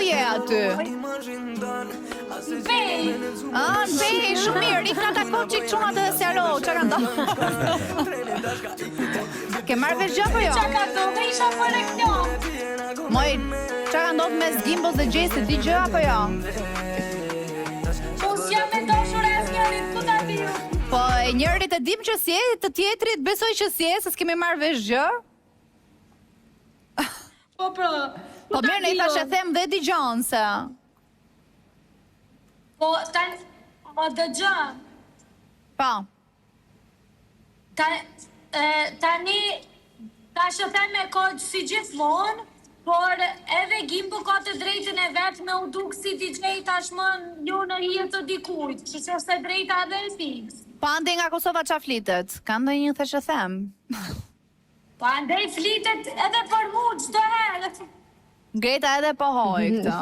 je aty? Në pej. Në pej, shumë mirë, i ka takon qik qunat edhe sjaro, që ka ndohë? Ke marrë vesh gjë apo jo? Qa ka do dhe isha për e kjo? Moj, që ka ndodhë mes Gimbos dhe Gjesit, di gjë apo jo? Po s'ja me doshur e s'njërit, ku ta di ju? Po e njërit e dim që si e, të tjetrit besoj që si e, se s'kemi marrë vesh gjë. Po pra, Po mirë, ne i thash e them dhe di gjonë se. Po tani, më dëgjën. Po. Tani, tash e them me kod si gjithmonë, por edhe Gimbo ka të drejtën e vetë me u duk si DJ tashmë jo në hijet të dikujt, që që është e drejta edhe e fix. Po ande nga Kosova qa flitet? Ka ndonjë thash e them? Po andej flitet edhe për mu çdo herë. Greta edhe po hoj këtë.